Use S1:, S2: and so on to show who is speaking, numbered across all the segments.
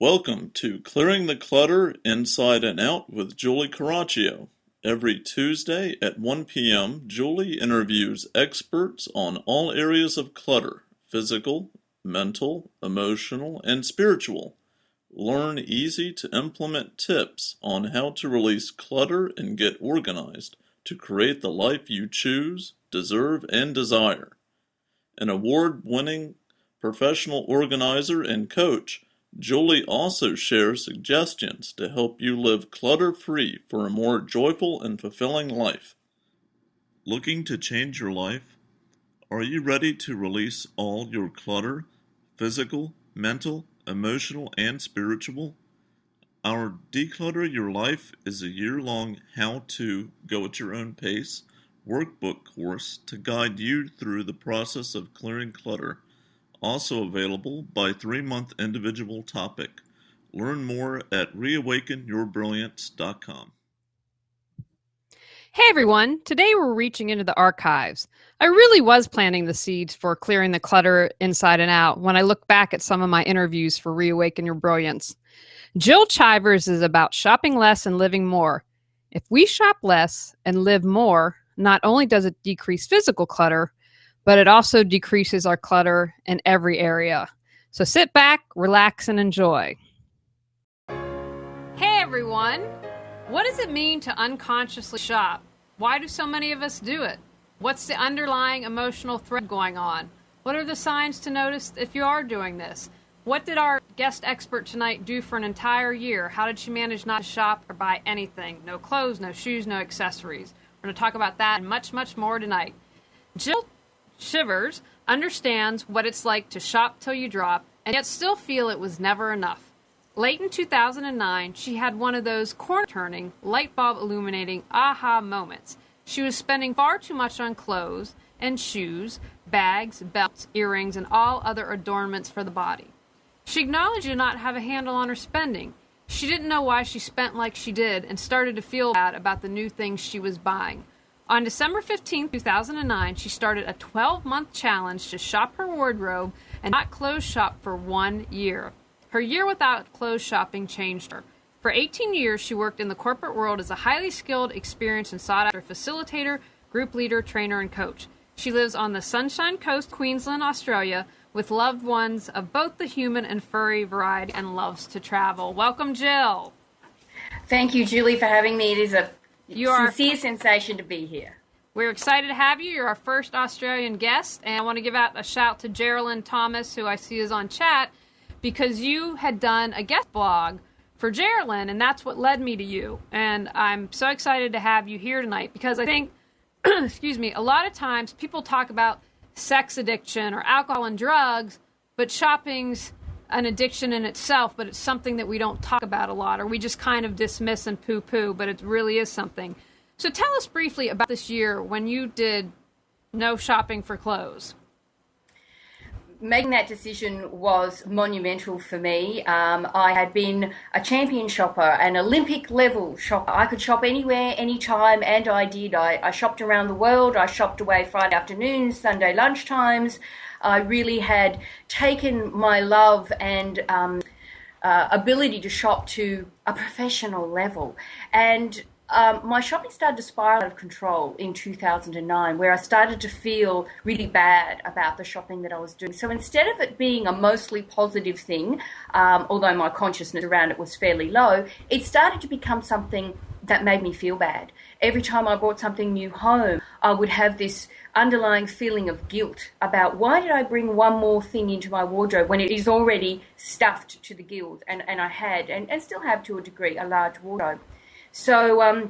S1: Welcome to Clearing the Clutter Inside and Out with Julie Caraccio. Every Tuesday at 1 p.m., Julie interviews experts on all areas of clutter: physical, mental, emotional, and spiritual. Learn easy to implement tips on how to release clutter and get organized to create the life you choose, deserve, and desire. An award-winning professional organizer and coach, Julie also shares suggestions to help you live clutter-free for a more joyful and fulfilling life. Looking to change your life? Are you ready to release all your clutter, physical, mental, emotional, and spiritual? Our Declutter Your Life is a year-long how-to, go at your own pace workbook course to guide you through the process of clearing clutter. Also available by 3-month individual topic. Learn more at reawakenyourbrilliance.com.
S2: Hey everyone, today we're reaching into the archives. I really was planting the seeds for clearing the clutter inside and out when I look back at some of my interviews for Reawaken Your Brilliance. Jill Chivers is about shopping less and living more. If we shop less and live more, not only does it decrease physical clutter, but it also decreases our clutter in every area. So sit back, relax, and enjoy. Hey everyone! What does it mean to unconsciously shop? Why do so many of us do it? What's the underlying emotional thread going on? What are the signs to notice if you are doing this? What did our guest expert tonight do for an entire year? How did she manage not to shop or buy anything? No clothes, no shoes, no accessories. We're going to talk about that and much, much more tonight. Jill Chivers understands what it's like to shop till you drop and yet still feel it was never enough. Late in 2009, she had one of those corner-turning, light bulb illuminating aha moments. She was spending far too much on clothes and shoes, bags, belts, earrings, and all other adornments for the body. She acknowledged she did not have a handle on her spending. She didn't know why she spent like she did and started to feel bad about the new things she was buying. On December 15, 2009, she started a 12-month challenge to shop her wardrobe and not clothes shop for 1 year. Her year without clothes shopping changed her. For 18 years, she worked in the corporate world as a highly skilled, experienced, and sought-after facilitator, group leader, trainer, and coach. She lives on the Sunshine Coast, Queensland, Australia, with loved ones of both the human and furry variety and loves to travel. Welcome, Jill.
S3: Thank you, Julie, for having me. It is a sincere sensation to be here.
S2: We're excited to have you. You're our first Australian guest, and I want to give out a shout to Geraldine Thomas, who I see is on chat, because you had done a guest blog for Geraldine, and that's what led me to you. And I'm so excited to have you here tonight because I think, excuse me, a lot of times people talk about sex addiction or alcohol and drugs, but shopping's an addiction in itself, but it's something that we don't talk about a lot, or we just kind of dismiss and poo-poo, but it really is something. So tell us briefly about this year when you did no shopping for clothes.
S3: Making that decision was monumental for me. I had been a champion shopper, an Olympic level shopper. I could shop anywhere, anytime, and I did. I shopped around the world. I shopped away Friday afternoons, Sunday lunchtimes. I really had taken my love and ability to shop to a professional level. And my shopping started to spiral out of control in 2009, where I started to feel really bad about the shopping that I was doing. So instead of it being a mostly positive thing, although my consciousness around it was fairly low, it started to become something that made me feel bad. Every time I brought something new home, I would have this underlying feeling of guilt about why did I bring one more thing into my wardrobe when it is already stuffed to the gills, and I had, and still have to a degree, a large wardrobe. So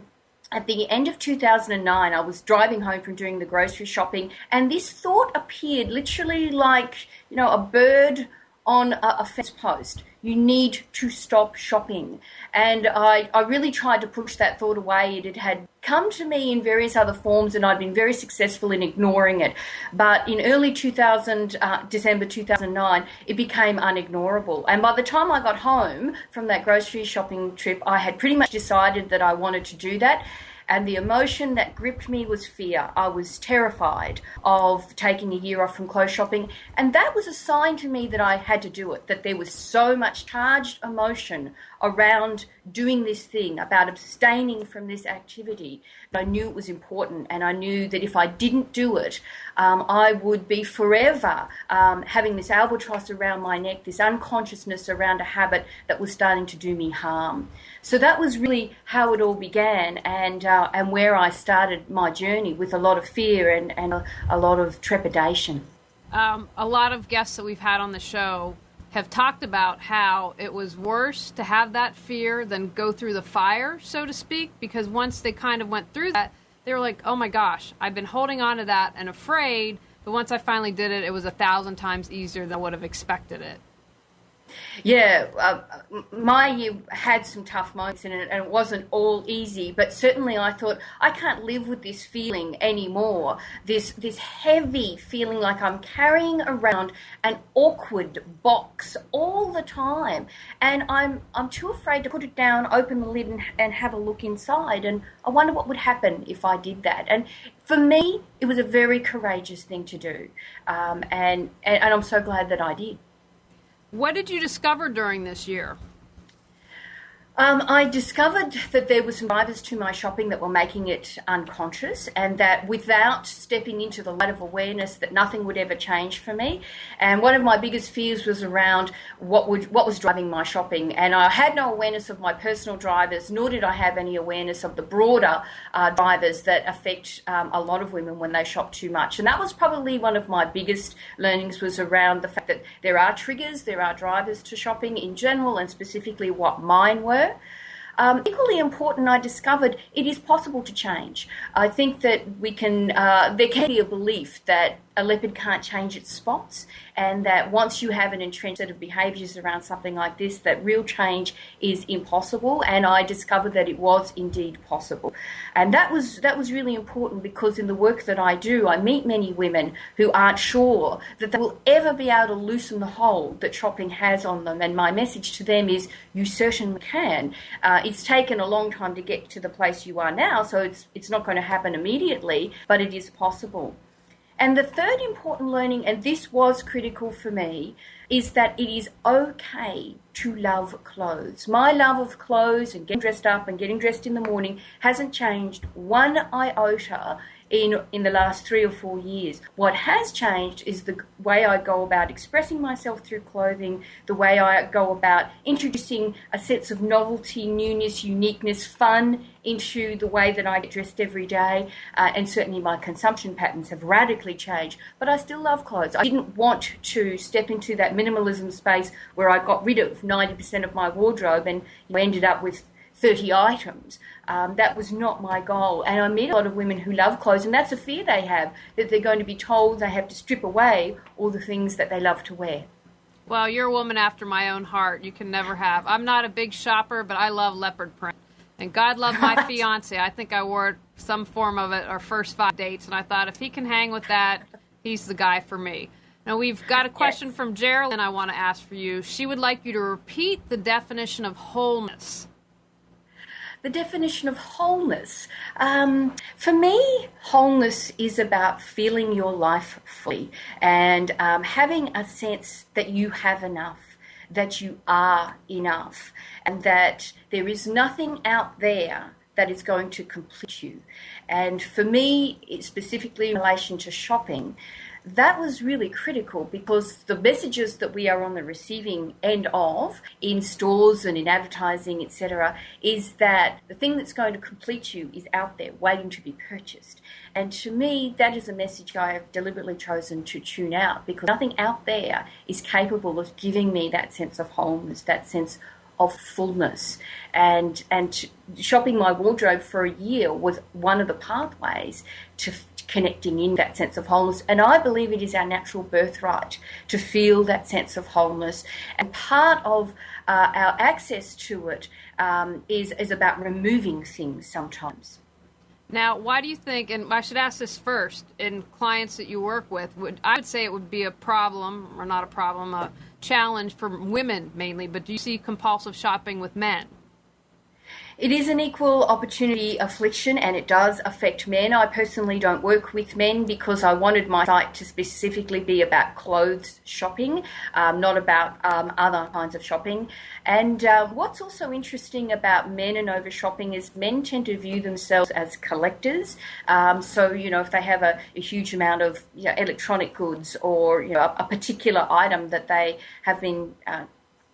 S3: at the end of 2009, I was driving home from doing the grocery shopping, and this thought appeared literally like, a bird on a fence post. You need to stop shopping. And I really tried to push that thought away. It had come to me in various other forms, and I'd been very successful in ignoring it. But in early December 2009, it became unignorable. And by the time I got home from that grocery shopping trip, I had pretty much decided that I wanted to do that. And the emotion that gripped me was fear. I was terrified of taking a year off from clothes shopping. And that was a sign to me that I had to do it, that there was so much charged emotion around doing this thing, about abstaining from this activity. I knew it was important, and I knew that if I didn't do it, I would be forever having this albatross around my neck, this unconsciousness around a habit that was starting to do me harm. So that was really how it all began, and where I started my journey, with a lot of fear and a lot of trepidation.
S2: A lot of guests that we've had on the show have talked about how it was worse to have that fear than go through the fire, so to speak, because once they kind of went through that, they were like, oh my gosh, I've been holding on to that and afraid, but once I finally did it, it was 1,000 times easier than I would have expected it.
S3: Yeah, my year had some tough moments in it, and it wasn't all easy, but certainly I thought, I can't live with this feeling anymore, this heavy feeling like I'm carrying around an awkward box all the time, and I'm too afraid to put it down, open the lid and have a look inside, and I wonder what would happen if I did that. And for me, it was a very courageous thing to do, and I'm so glad that I did.
S2: What did you discover during this year?
S3: I discovered that there were some drivers to my shopping that were making it unconscious, and that without stepping into the light of awareness, that nothing would ever change for me. And one of my biggest fears was around what was driving my shopping. And I had no awareness of my personal drivers, nor did I have any awareness of the broader drivers that affect a lot of women when they shop too much. And that was probably one of my biggest learnings, was around the fact that there are triggers, there are drivers to shopping in general, and specifically what mine were. Equally important, I discovered it is possible to change. I think that there can be a belief that a leopard can't change its spots, and that once you have an entrenched set of behaviours around something like this, that real change is impossible. And I discovered that it was indeed possible. And that was really important, because in the work that I do, I meet many women who aren't sure that they will ever be able to loosen the hold that shopping has on them. And my message to them is, you certainly can. It's taken a long time to get to the place you are now, so it's not going to happen immediately, but it is possible. And the third important learning, and this was critical for me, is that it is okay to love clothes. My love of clothes and getting dressed up and getting dressed in the morning hasn't changed one iota in the last 3 or 4 years. What has changed is the way I go about expressing myself through clothing, the way I go about introducing a sense of novelty, newness, uniqueness, fun into the way that I get dressed every day, and certainly my consumption patterns have radically changed, but I still love clothes. I didn't want to step into that minimalism space where I got rid of 90% of my wardrobe and ended up with 30 items. That was not my goal. And I meet a lot of women who love clothes, and that's a fear they have, that they're going to be told they have to strip away all the things that they love to wear.
S2: Well, you're a woman after my own heart. You can never have. I'm not a big shopper, but I love leopard print. And God love my fiance. I think I wore some form of it our first 5 dates, and I thought, if he can hang with that, he's the guy for me. Now, we've got a question from Geraldine I want to ask for you. She would like you to repeat the definition of wholeness.
S3: The definition of wholeness. For me, wholeness is about feeling your life fully and having a sense that you have enough, that you are enough, and that there is nothing out there that is going to complete you. And for me, specifically in relation to shopping, that was really critical, because the messages that we are on the receiving end of in stores and in advertising, etc., is that the thing that's going to complete you is out there waiting to be purchased. And to me, that is a message I have deliberately chosen to tune out, because nothing out there is capable of giving me that sense of wholeness, that sense of fullness. And shopping my wardrobe for a year was one of the pathways to connecting in that sense of wholeness. And I believe it is our natural birthright to feel that sense of wholeness. And part of our access to it is about removing things sometimes.
S2: Now, why do you think, and I should ask this first, in clients that you work with, I would say it would be a problem, or not a problem, a challenge for women mainly, but do you see compulsive shopping with men?
S3: It is an equal opportunity affliction, and it does affect men. I personally don't work with men because I wanted my site to specifically be about clothes shopping, not about other kinds of shopping. And what's also interesting about men and over shopping is men tend to view themselves as collectors. So, if they have a huge amount of electronic goods or a particular item that they have been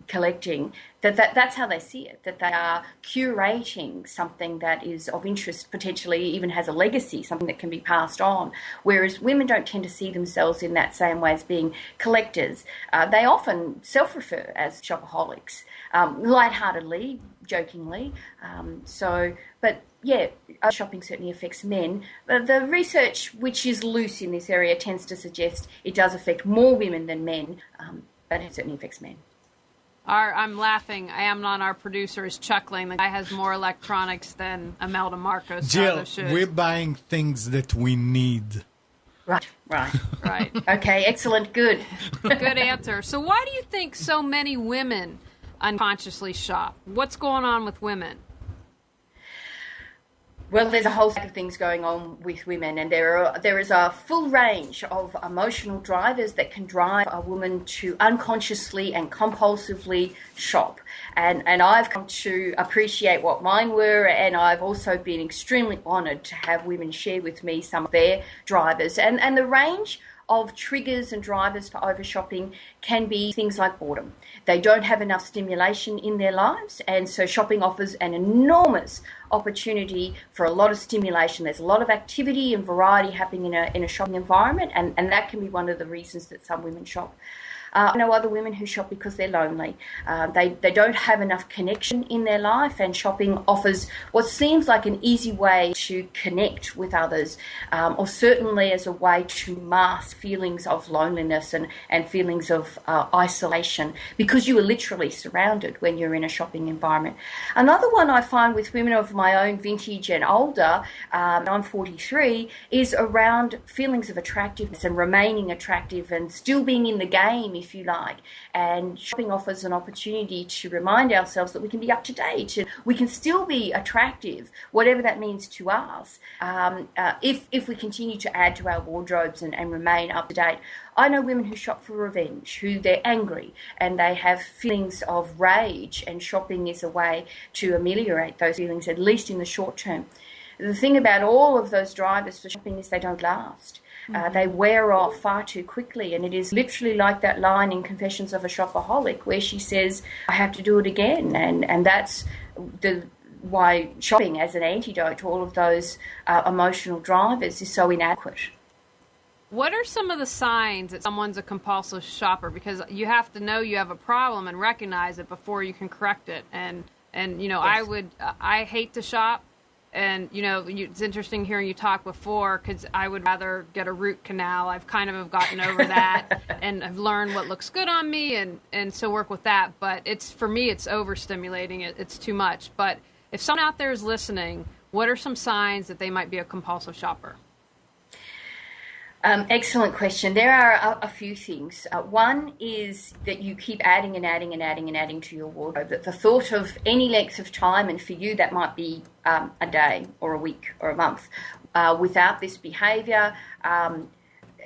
S3: collecting, that's how they see it, that they are curating something that is of interest, potentially even has a legacy, something that can be passed on, whereas women don't tend to see themselves in that same way as being collectors. They often self-refer as shopaholics, lightheartedly, jokingly. But yeah, shopping certainly affects men. The research, which is loose in this area, tends to suggest it does affect more women than men, but it certainly affects men.
S2: I'm laughing. Amnon, our producer, is chuckling. The guy has more electronics than Imelda Marcos.
S4: Jill, we're buying things that we need.
S3: Right.
S2: Right.
S3: Okay, excellent, good.
S2: Good answer. So why do you think so many women unconsciously shop? What's going on with women?
S3: Well, there's a whole stack of things going on with women, and there is a full range of emotional drivers that can drive a woman to unconsciously and compulsively shop. And I've come to appreciate what mine were, and I've also been extremely honoured to have women share with me some of their drivers. And the range of triggers and drivers for over-shopping can be things like boredom. They don't have enough stimulation in their lives, and so shopping offers an enormous opportunity for a lot of stimulation. There's a lot of activity and variety happening in a shopping environment, and that can be one of the reasons that some women shop. I know other women who shop because they're lonely. They don't have enough connection in their life, and shopping offers what seems like an easy way to connect with others, or certainly as a way to mask feelings of loneliness and feelings of isolation, because you are literally surrounded when you're in a shopping environment. Another one I find with women of my own vintage and older, I'm 43, is around feelings of attractiveness and remaining attractive and still being in the game, if you like. And shopping offers an opportunity to remind ourselves that we can be up to date and we can still be attractive, whatever that means to us, if we continue to add to our wardrobes and remain up to date. I know women who shop for revenge, who they're angry and they have feelings of rage, and shopping is a way to ameliorate those feelings, at least in the short term. The thing about all of those drivers for shopping is they don't last. They wear off far too quickly, and it is literally like that line in Confessions of a Shopaholic where she says, I have to do it again, and that's why shopping as an antidote to all of those emotional drivers is so inadequate.
S2: What are some of the signs that someone's a compulsive shopper? Because you have to know you have a problem and recognize it before you can correct it. And yes. I hate to shop. And, it's interesting hearing you talk before, because I would rather get a root canal. I've kind of gotten over that and I've learned what looks good on me and so work with that. But for me, it's overstimulating. It's too much. But if someone out there is listening, what are some signs that they might be a compulsive shopper?
S3: Excellent question. There are a few things. One is that you keep adding and adding and adding and adding to your wardrobe. That the thought of any length of time, and for you that might be a day or a week or a month, without this behaviour,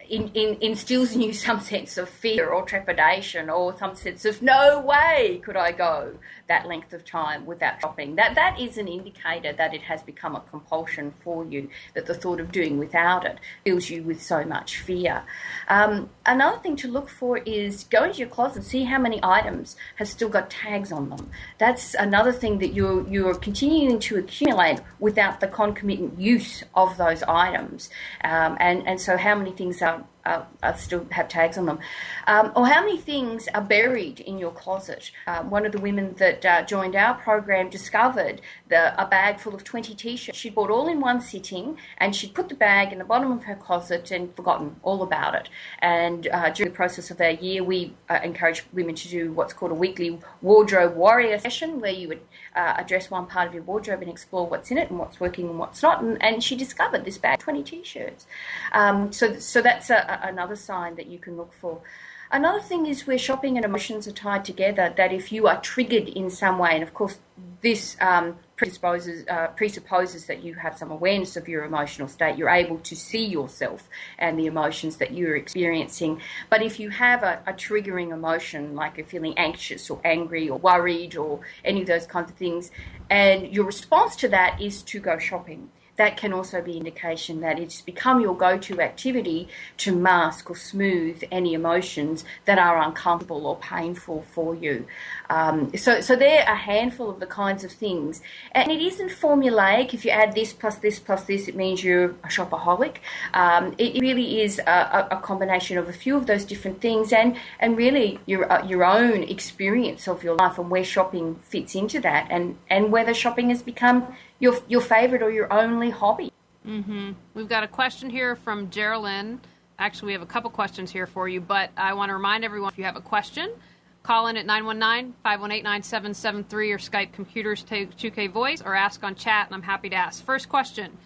S3: instills in you some sense of fear or trepidation, or some sense of no way could I go that length of time without shopping. That is an indicator that it has become a compulsion for you, that the thought of doing without it fills you with so much fear. Another thing to look for is go into your closet and see how many items have still got tags on them. That's another thing that you're continuing to accumulate without the concomitant use of those items. And so how many things are still have tags on them, or how many things are buried in your closet. One of the women that joined our program discovered a bag full of 20 t-shirts. She bought all in one sitting, and she'd put the bag in the bottom of her closet and forgotten all about it. And during the process of our year, we encourage women to do what's called a weekly wardrobe warrior session, where you would address one part of your wardrobe and explore what's in it and what's working and what's not. And she discovered this bag, 20 t-shirts. So that's another sign that you can look for. Another thing is where shopping and emotions are tied together, that if you are triggered in some way, and of course this presupposes that you have some awareness of your emotional state. You're able to see yourself and the emotions that you're experiencing. But if you have a triggering emotion, like you're feeling anxious or angry or worried or any of those kinds of things, and your response to that is to go shopping, that can also be indication that it's become your go-to activity to mask or smooth any emotions that are uncomfortable or painful for you. So there are a handful of the kinds of things. And it isn't formulaic. If you add this plus this plus this, it means you're a shopaholic. It really is a combination of a few of those different things and really your own experience of your life and where shopping fits into that and whether shopping has become your favourite or your only hobby.
S2: Mm-hmm. We've got a question here from Geraldine. Actually, we have a couple questions here for you, but I want to remind everyone, if you have a question, call in at 919-518-9773 or Skype Computers 2K Voice or ask on chat, and I'm happy to ask. First question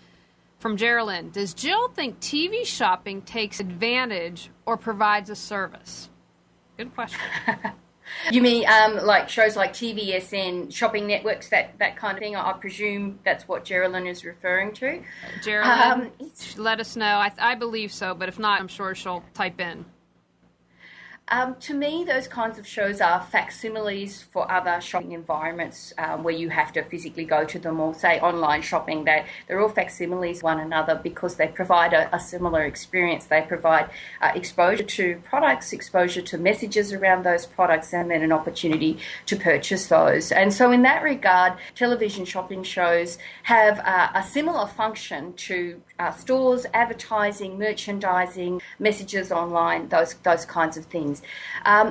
S2: from Geraldine. Does Jill think TV shopping takes advantage or provides a service? Good question.
S3: You mean like shows like TVSN, shopping networks, that kind of thing? I presume that's what Geraldine is referring to.
S2: Geraldine, let us know. I believe so, but if not, I'm sure she'll type in.
S3: To me, those kinds of shows are facsimiles for other shopping environments where you have to physically go to them, or say online shopping. They're all facsimiles of one another because they provide a similar experience. They provide exposure to products, exposure to messages around those products, and then an opportunity to purchase those. And so in that regard, television shopping shows have a similar function to stores, advertising, merchandising, messages online, those kinds of things.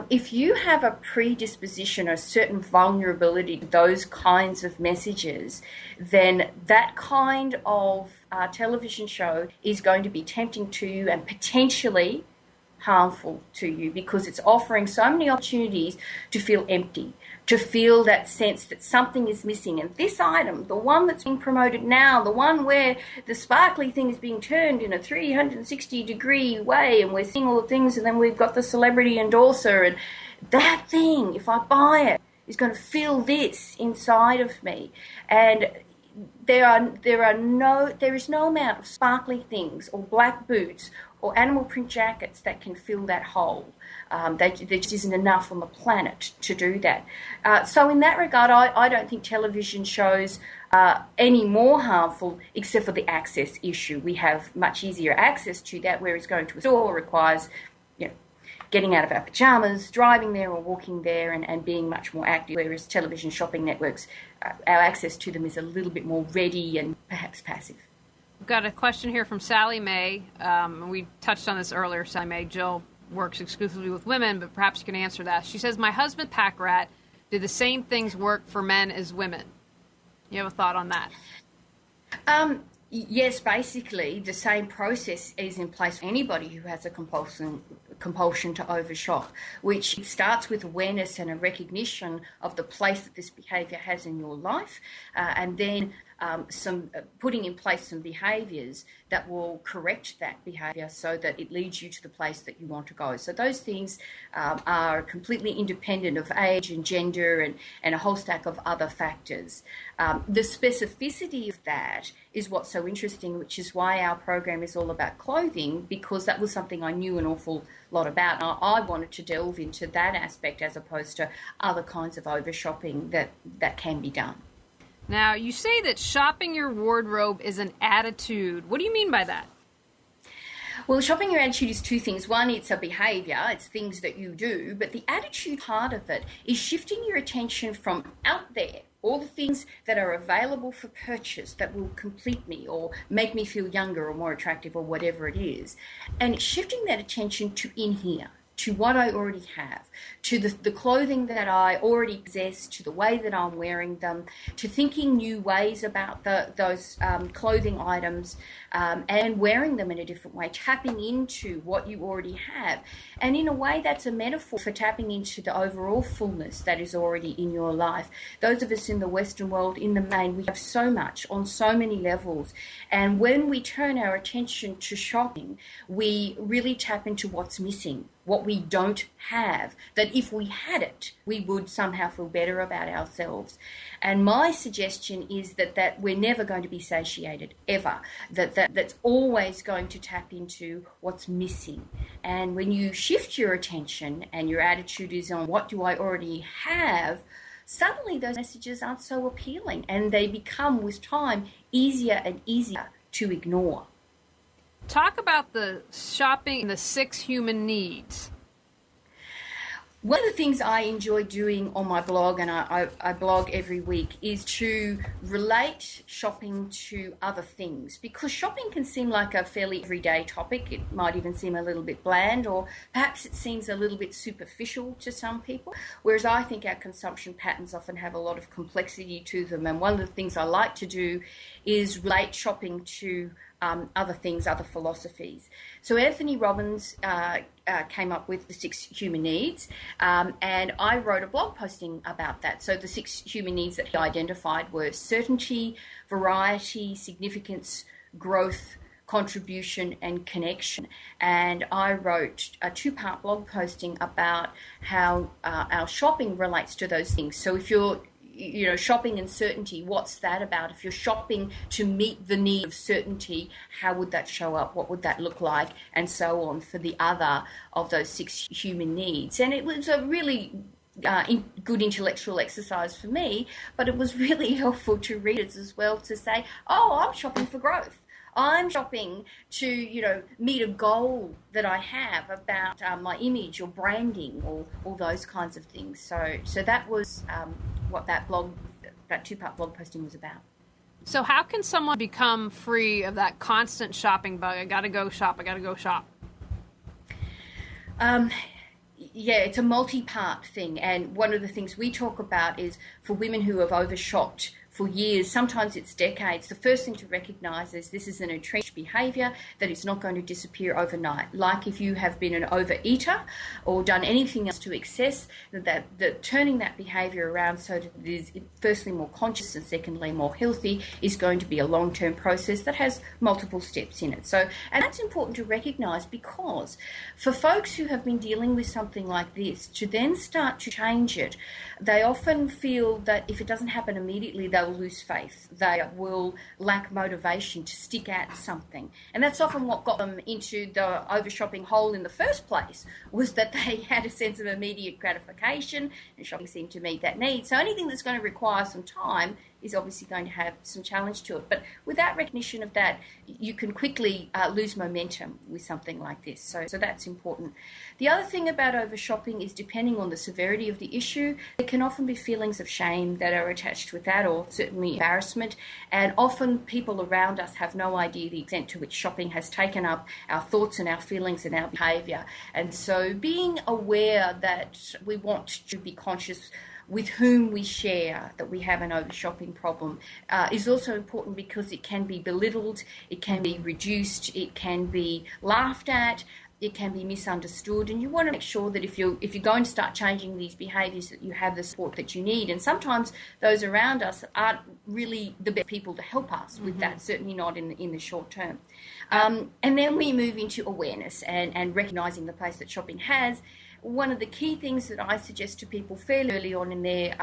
S3: If you have a predisposition or a certain vulnerability to those kinds of messages, then that kind of television show is going to be tempting to you and potentially harmful to you because it's offering so many opportunities to feel empty, to feel that sense that something is missing. And this item, the one that's being promoted now, the one where the sparkly thing is being turned in a 360-degree way and we're seeing all the things, and then we've got the celebrity endorser, and that thing, if I buy it, is going to feel this inside of me. And there is no amount of sparkly things or black boots or animal print jackets that can fill that hole. There just isn't enough on the planet to do that. So in that regard, I don't think television shows are any more harmful except for the access issue. We have much easier access to that, whereas going to a store requires, getting out of our pajamas, driving there or walking there and being much more active, whereas television shopping networks, our access to them is a little bit more ready and perhaps passive.
S2: We've got a question here from Sally Mae. We touched on this earlier, Sally Mae. Jill works exclusively with women, but perhaps you can answer that. She says, my husband, pack rat, do the same things work for men as women? You have a thought on that?
S3: Yes, basically the same process is in place for anybody who has a compulsion to overshop, which starts with awareness and a recognition of the place that this behaviour has in your life, and then putting in place some behaviours that will correct that behaviour so that it leads you to the place that you want to go. So those things are completely independent of age and gender and a whole stack of other factors. The specificity of that is what's so interesting, which is why our program is all about clothing, because that was something I knew an awful lot about. I wanted to delve into that aspect as opposed to other kinds of over-shopping that can be done.
S2: Now, you say that shopping your wardrobe is an attitude. What do you mean by that?
S3: Well, shopping your attitude is two things. One, it's a behaviour, it's things that you do, but the attitude part of it is shifting your attention from out there, all the things that are available for purchase that will complete me or make me feel younger or more attractive or whatever it is, and shifting that attention to in here, to what I already have, to the clothing that I already possess, to the way that I'm wearing them, to thinking new ways about those clothing items and wearing them in a different way, tapping into what you already have. And in a way, that's a metaphor for tapping into the overall fullness that is already in your life. Those of us in the Western world, in the main, we have so much on so many levels. And when we turn our attention to shopping, we really tap into what's missing. what we don't have, that if we had it, we would somehow feel better about ourselves. And my suggestion is that we're never going to be satiated, ever. That's always going to tap into what's missing. And when you shift your attention and your attitude is on what do I already have, suddenly those messages aren't so appealing, and they become, with time, easier and easier to ignore.
S2: Talk about the shopping and the 6 human needs.
S3: One of the things I enjoy doing on my blog, and I blog every week, is to relate shopping to other things, because shopping can seem like a fairly everyday topic. It might even seem a little bit bland, or perhaps it seems a little bit superficial to some people, whereas I think our consumption patterns often have a lot of complexity to them. And one of the things I like to do is relate shopping to other things, other philosophies. So Anthony Robbins came up with the 6 human needs, and I wrote a blog posting about that. So the 6 human needs that he identified were certainty, variety, significance, growth, contribution, and connection. And I wrote a 2-part blog posting about how our shopping relates to those things. So if you're shopping and certainty, what's that about? If you're shopping to meet the need of certainty, how would that show up? What would that look like? And so on for the other of those 6 human needs. And it was a really good intellectual exercise for me, but it was really helpful to readers as well to say, oh, I'm shopping for growth. I'm shopping to, meet a goal that I have about my image or branding or all those kinds of things. So that was what that 2-part blog posting was about.
S2: So how can someone become free of that constant shopping bug? I got to go shop. Yeah, it's a multi-part thing. And one of the things we talk about is for women who have overshopped for years, sometimes it's decades, the first thing to recognise is this is an entrenched behaviour that is not going to disappear overnight. Like if you have been an overeater or done anything else to excess, that turning that behaviour around so that it is firstly more conscious and secondly more healthy is going to be a long-term process that has multiple steps in it. And that's important to recognise, because for folks who have been dealing with something like this, to then start to change it, they often feel that if it doesn't happen immediately, they'll lose faith. They will lack motivation to stick at something. And that's often what got them into the overshopping hole in the first place, was that they had a sense of immediate gratification, and shopping seemed to meet that need. So anything that's going to require some time is obviously going to have some challenge to it. But without recognition of that, you can quickly lose momentum with something like this. So that's important. The other thing about overshopping is, depending on the severity of the issue, there can often be feelings of shame that are attached with that, or certainly embarrassment. And often people around us have no idea the extent to which shopping has taken up our thoughts and our feelings and our behaviour. And so being aware that we want to be conscious with whom we share that we have an over-shopping problem is also important, because it can be belittled, it can be reduced, it can be laughed at, it can be misunderstood, and you want to make sure that if you're going to start changing these behaviours, that you have the support that you need. And sometimes those around us aren't really the best people to help us with that, certainly not in the short term. And then we move into awareness and recognising the place that shopping has. One of the key things that I suggest to people fairly early on in their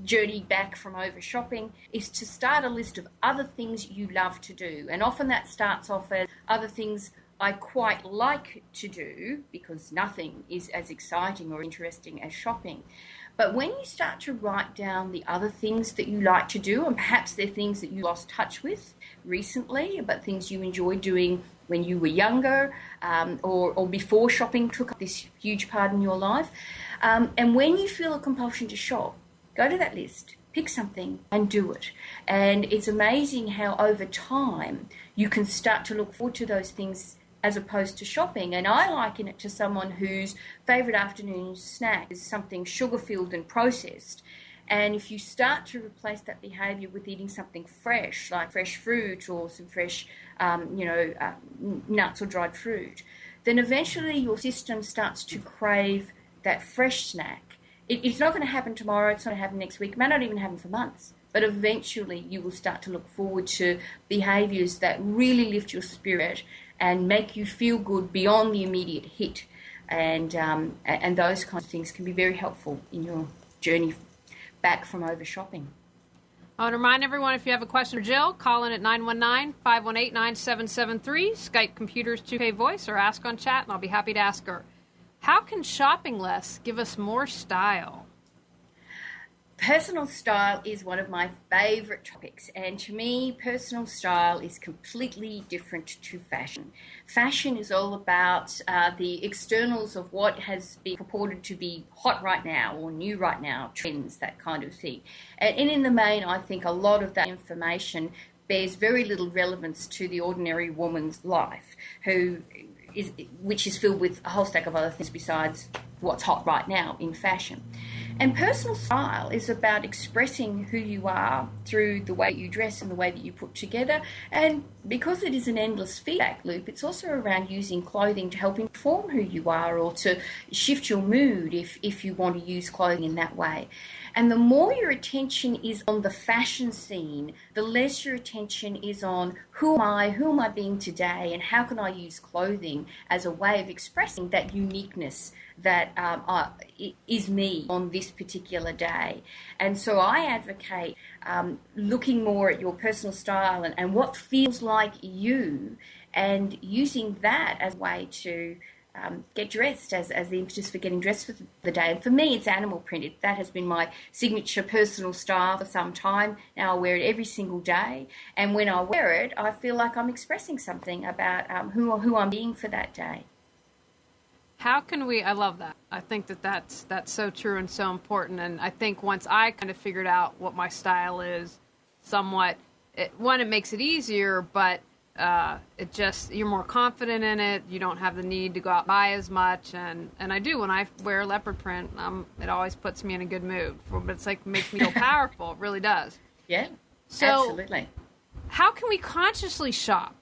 S2: journey back from over shopping is to start a list of other things you love to do. And often that starts off as other things I quite like to do, because nothing is as exciting or interesting as shopping. But when you start to write down the other things that you like to do, and perhaps they're things that you lost touch with recently, but things you enjoyed doing when you were younger, or before shopping took up this huge part in your life, and when you feel a compulsion to shop, go to that list, pick something and do it. And it's amazing how over time you can start to look forward to those things as opposed to shopping. And I liken it to someone whose favourite afternoon snack is something sugar-filled and processed. And if you start to replace that behaviour with eating something fresh, like fresh fruit or some fresh, nuts or dried fruit, then eventually your system starts to crave that fresh snack. It's not going to happen tomorrow, it's not going to happen next week, it may not even happen for months. But eventually you will start to look forward to behaviours that really lift your spirit and make you feel good beyond the immediate hit.
S3: and those kinds of things can be very helpful in your journey back from over shopping.
S2: I want to remind everyone, if you have a question for Jill, call in at 919-518-9773, Skype Computers 2K Voice, or ask on chat, and I'll be happy to ask her. How can shopping less give us more style?
S3: Personal style is one of my favourite topics, and to me, personal style is completely different to fashion. Fashion is all about the externals of what has been purported to be hot right now or new right now, trends, that kind of thing. And in the main, I think a lot of that information bears very little relevance to the ordinary woman's life, which is filled with a whole stack of other things besides what's hot right now in fashion. And personal style is about expressing who you are through the way you dress and the way that you put together. And because it is an endless feedback loop, it's also around using clothing to help inform who you are or to shift your mood if you want to use clothing in that way. And the more your attention is on the fashion scene, the less your attention is on who am I being today, and how can I use clothing as a way of expressing that uniqueness that is me on this particular day. And so I advocate looking more at your personal style and what feels like you, and using that as a way to get dressed as the impetus for getting dressed for the day. And for me, it's animal printed. That has been my signature personal style for some time. Now I wear it every single day. And when I wear it, I feel like I'm expressing something about who I'm being for that day.
S2: How can we, I love that. I think that's so true and so important. And I think once I kind of figured out what my style is somewhat, it makes it easier, but you're more confident in it. You don't have the need to go out and buy as much. And I do, when I wear leopard print, it always puts me in a good mood. But it's like, makes me feel powerful. It really does.
S3: Yeah,
S2: so
S3: absolutely.
S2: How can we consciously shop?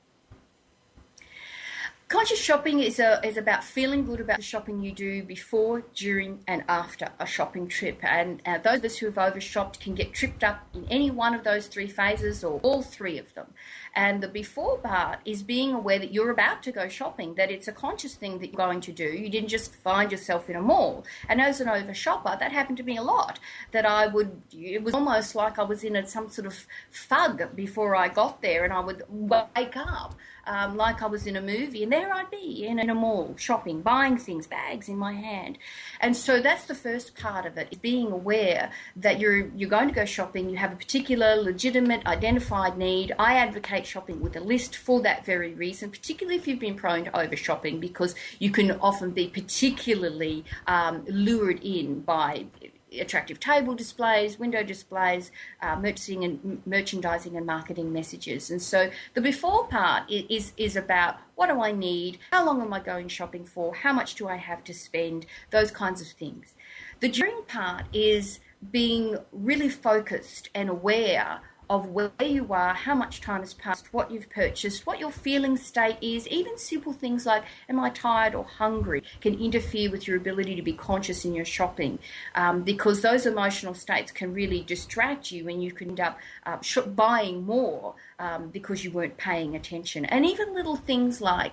S3: Conscious shopping is about feeling good about the shopping you do before, during, and after a shopping trip. And those of us who have overshopped can get tripped up in any one of those three phases or all three of them. And the before part is being aware that you're about to go shopping, that it's a conscious thing that you're going to do. You didn't just find yourself in a mall. And as an overshopper, that happened to me a lot, that it was almost like I was in some sort of fug before I got there, and I would wake up like I was in a movie, and there I'd be in a mall shopping, buying things, bags in my hand. And so that's the first part of it, is being aware that you're going to go shopping, you have a particular legitimate identified need. I advocate shopping with a list for that very reason, particularly if you've been prone to over shopping, because you can often be particularly lured in by attractive table displays, window displays, merchandising and marketing messages. And so the before part is about, what do I need? How long am I going shopping for? How much do I have to spend? Those kinds of things. The during part is being really focused and aware of where you are, how much time has passed, what you've purchased, what your feeling state is. Even simple things like, am I tired or hungry, can interfere with your ability to be conscious in your shopping, because those emotional states can really distract you, and you can end up buying more because you weren't paying attention. And even little things like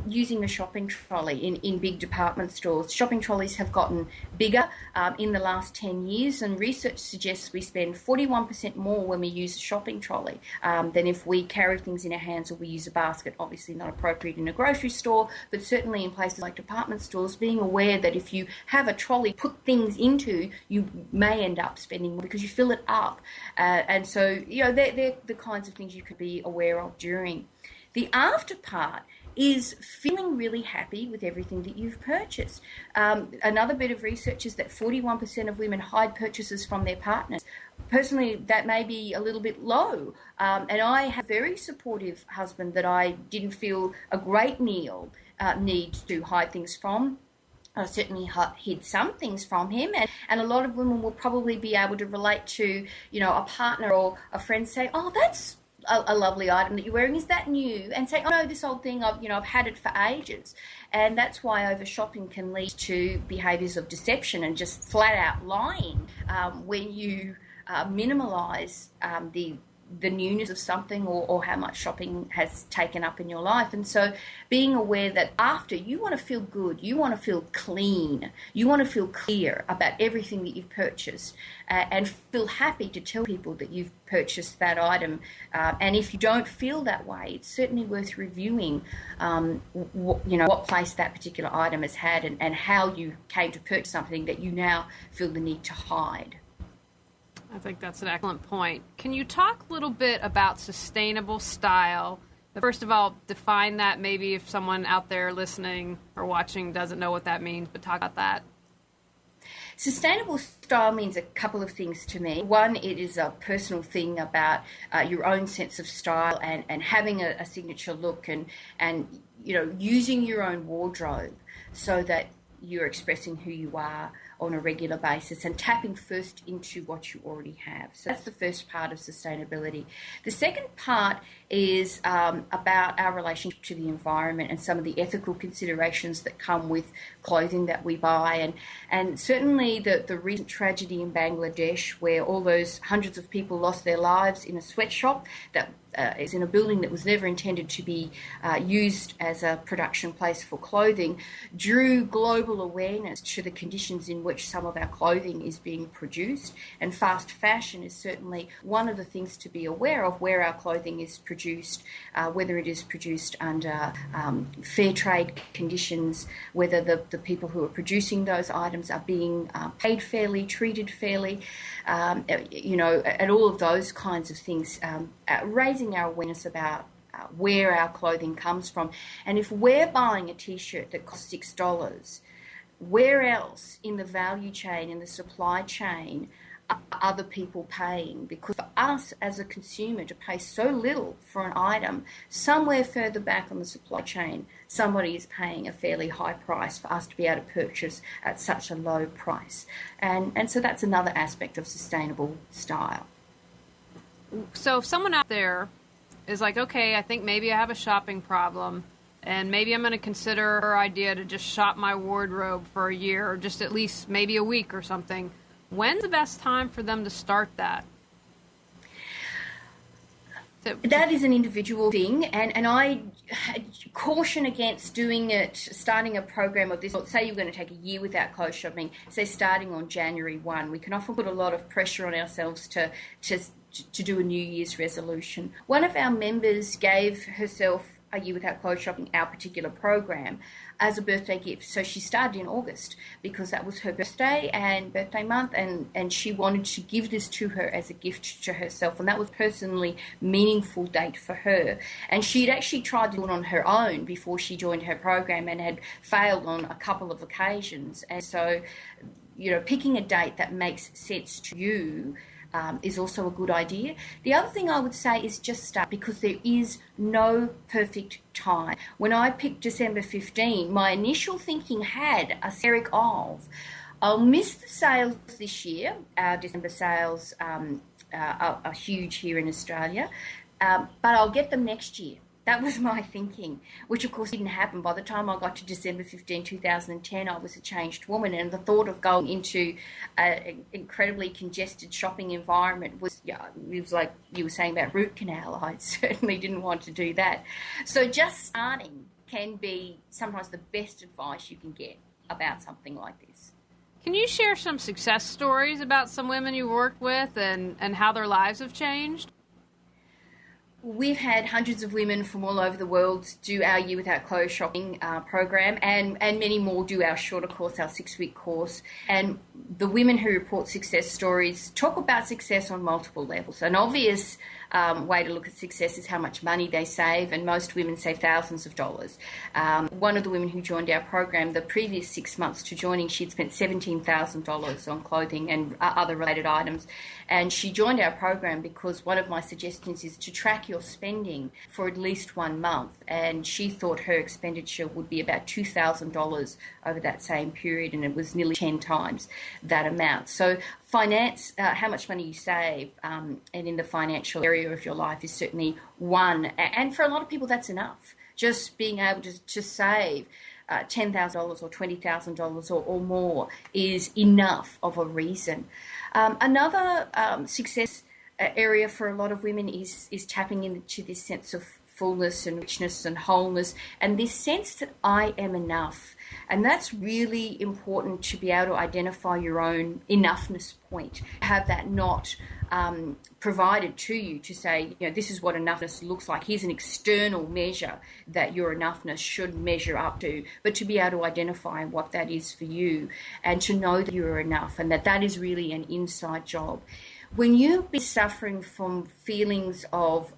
S3: using a shopping trolley in big department stores. Shopping trolleys have gotten bigger in the last 10 years, and research suggests we spend 41% more when we use a shopping trolley than if we carry things in our hands or we use a basket. Obviously not appropriate in a grocery store, but certainly in places like department stores, being aware that if you have a trolley put things into, you may end up spending more because you fill it up. And so, they're the kinds of things you could be aware of during. The after part is feeling really happy with everything that you've purchased. Another bit of research is that 41% of women hide purchases from their partners. Personally, that may be a little bit low. And I have a very supportive husband that I didn't feel a great need to hide things from. I certainly hid some things from him, and a lot of women will probably be able to relate to, a partner or a friend saying, "Oh, that's a lovely item that you're wearing. Is that new?" And saying, "Oh no, this old thing, I've had it for ages." And that's why over shopping can lead to behaviours of deception and just flat out lying when you minimalise the newness of something or how much shopping has taken up in your life. And so being aware that after, you want to feel good, you want to feel clean, you want to feel clear about everything that you've purchased, and feel happy to tell people that you've purchased that item. And if you don't feel that way, it's certainly worth reviewing what place that particular item has had, and how you came to purchase something that you now feel the need to hide.
S2: I think that's an excellent point. Can you talk a little bit about sustainable style? First of all, define that, maybe if someone out there listening or watching doesn't know what that means, but talk about that.
S3: Sustainable style means a couple of things to me. One, it is a personal thing about your own sense of style and having a signature look and using your own wardrobe so that you're expressing who you are on a regular basis and tapping first into what you already have. So that's the first part of sustainability. The second part is about our relationship to the environment and some of the ethical considerations that come with clothing that we buy. And certainly the recent tragedy in Bangladesh, where all those hundreds of people lost their lives in a sweatshop that is in a building that was never intended to be used as a production place for clothing, drew global awareness to the conditions in which some of our clothing is being produced. And fast fashion is certainly one of the things to be aware of, where our clothing is produced, whether it is produced under fair trade conditions, whether the people who are producing those items are being paid fairly, treated fairly, and all of those kinds of things, raising our awareness about where our clothing comes from. And if we're buying a t-shirt that costs $6, where else in the value chain, in the supply chain, are other people paying? Because for us as a consumer to pay so little for an item, somewhere further back on the supply chain, somebody is paying a fairly high price for us to be able to purchase at such a low price. And so that's another aspect of sustainable style.
S2: So if someone out there is like, okay, I think maybe I have a shopping problem, and maybe I'm going to consider her idea to just shop my wardrobe for a year, or just at least maybe a week or something, when's the best time for them to start that?
S3: That is an individual thing, and I caution against doing it, starting a program of this. Say you're going to take a year without clothes shopping, say starting on January 1. We can often put a lot of pressure on ourselves to do a New Year's resolution. One of our members gave herself a year without clothes shopping, our particular program, as a birthday gift. So she started in August because that was her birthday and birthday month, and she wanted to give this to her as a gift to herself, and that was personally meaningful date for her. And she'd actually tried to do it on her own before she joined her program and had failed on a couple of occasions. And so, picking a date that makes sense to you is also a good idea. The other thing I would say is just start, because there is no perfect time. When I picked December 15, my initial thinking had a spheric of, I'll miss the sales this year. Our December sales are huge here in Australia, but I'll get them next year. That was my thinking, which of course didn't happen. By the time I got to December 15, 2010, I was a changed woman, and the thought of going into an incredibly congested shopping environment was like you were saying about root canal. I certainly didn't want to do that. So just starting can be sometimes the best advice you can get about something like this.
S2: Can you share some success stories about some women you worked with and how their lives have changed?
S3: We've had hundreds of women from all over the world do our Year Without Clothes shopping program, and many more do our shorter course, our 6-week course. And the women who report success stories talk about success on multiple levels. An obvious way to look at success is how much money they save, and most women save thousands of dollars. One of the women who joined our program, the previous 6 months to joining, she'd spent $17,000 on clothing and other related items. And she joined our program because one of my suggestions is to track your spending for at least 1 month. And she thought her expenditure would be about $2,000 over that same period, and it was nearly 10 times that amount. So finance, how much money you save, and in the financial area of your life is certainly one. And for a lot of people, that's enough. Just being able to save $10,000 or $20,000 or more is enough of a reason. Another success area for a lot of women is tapping into this sense of fullness and richness and wholeness, and this sense that I am enough. And that's really important, to be able to identify your own enoughness point, have that not provided to you to say, this is what enoughness looks like. Here's an external measure that your enoughness should measure up to, but to be able to identify what that is for you and to know that you're enough, and that is really an inside job. When you've been suffering from feelings of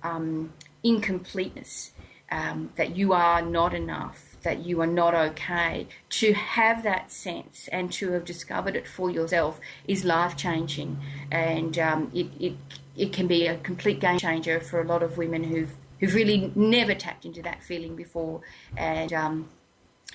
S3: incompleteness, that you are not enough, that you are not okay, to have that sense and to have discovered it for yourself is life-changing, and it can be a complete game changer for a lot of women who've really never tapped into that feeling before, and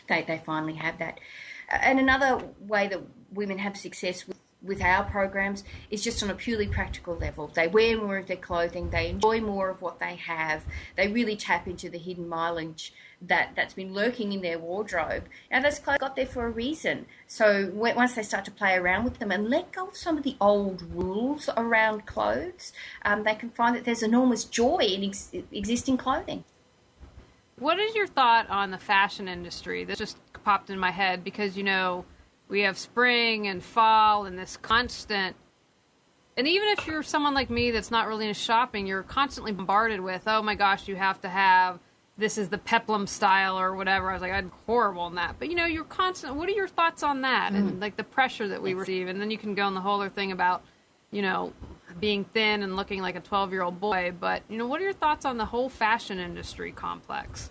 S3: they finally have that. And another way that women have success with our programs is just on a purely practical level. They wear more of their clothing, they enjoy more of what they have, they really tap into the hidden mileage that's been lurking in their wardrobe. And those clothes got there for a reason. So once they start to play around with them and let go of some of the old rules around clothes, they can find that there's enormous joy in existing clothing.
S2: What is your thought on the fashion industry? This just popped in my head because, we have spring and fall and this constant, and even if you're someone like me that's not really into shopping, you're constantly bombarded with, oh my gosh, you have to have, this is the peplum style or whatever. I was like, I'm horrible in that. But you're constant, what are your thoughts on that? And like the pressure that we receive, and then you can go on the whole other thing about, being thin and looking like a 12-year-old boy. But, what are your thoughts on the whole fashion industry complex?